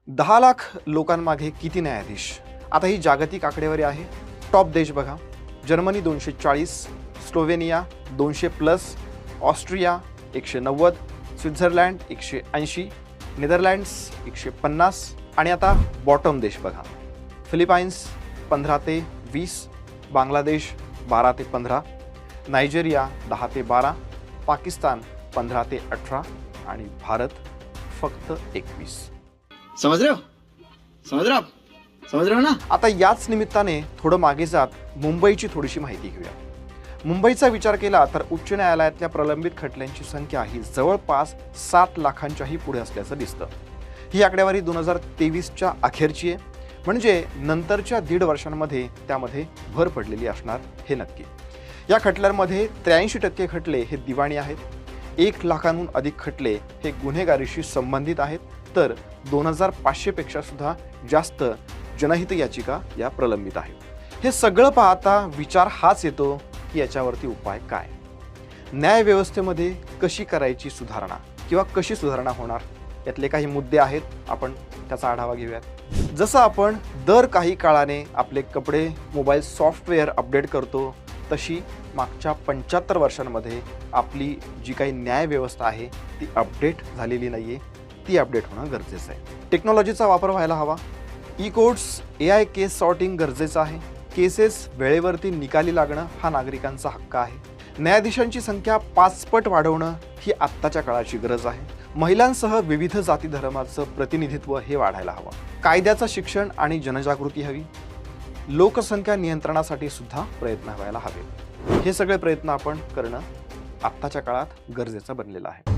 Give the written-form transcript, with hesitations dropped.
10 लाख लोकांमागे किती न्यायाधीश? आता ही जागतिक आकडेवारी आहे. टॉप देश बघा. Germany 240, Slovenia 200+, Austria 190, Switzerland 180, Netherlands 150 आणि आता बॉटम देश बघा. फिलिपाईन्स 15 ते 20, बांगलादेश 12 ते 15, नायजेरिया 10 ते 12, पाकिस्तान 15 ते 18 आणि भारत फक्त 21. समझ रहे हो समझ रहे हो ना. आता याच निमित्ताने थोडं मागे जात मुंबईची थोडीशी माहिती घेऊया. मुंबईचा विचार केला तर उच्च न्यायालयातल्या प्रलंबित खटल्यांची संख्या ही जवळपास 7 लाखांच्याही पुढे असल्याचं दिसतं. ही आकडेवारी 2023च्या अखेरची आहे, म्हणजे नंतरच्या 1.5 वर्षांमध्ये त्यामध्ये भर पडलेली असणार हे नक्की. या खटल्यांमध्ये 83% खटले हे दिवाणी आहेत, 1 लाखांहून अधिक खटले हे गुन्हेगारीशी संबंधित आहेत, तर 2500 पेक्षा सुद्धा जास्त जनहित याचिका या प्रलंबित आहेत. हे सगळं पाहता विचार हाच येतो की याच्यावरती उपाय काय? न्यायव्यवस्थेमध्ये कशी करायची सुधारणा किंवा कशी सुधारणा होणार, यातले काही मुद्दे आहेत, आपण त्याचा आढावा घेऊयात. जसं आपण दर काही काळाने आपले कपडे, मोबाईल सॉफ्टवेअर अपडेट करतो, तशी मागच्या 75 वर्षांमध्ये आपली जी काही न्यायव्यवस्था आहे ती अपडेट झालेली नाही आहे. ती अपडेट होणं गरजेचं आहे. टेक्नॉलॉजीचा वापर व्हायला हवा. ई-कोर्ट्स, AI केस सॉर्टिंग गरजेचं आहे. केसेस वेळेवरती निकाली लागणं हा नागरिकांचा हक्क आहे. न्यायाधीशांची संख्या 5 पट वाढवणं ही आत्ताच्या काळाची गरज आहे. महिलांसह विविध जाती धर्माचं प्रतिनिधित्व हे वाढायला हवं. कायद्याचं शिक्षण आणि जनजागृती हवी. लोकसंख्या नियंत्रणासाठी सुद्धा प्रयत्न व्हायला हवे. हे सगळे प्रयत्न आपण करणं आत्ताच्या काळात गरजेचं बनलेलं आहे.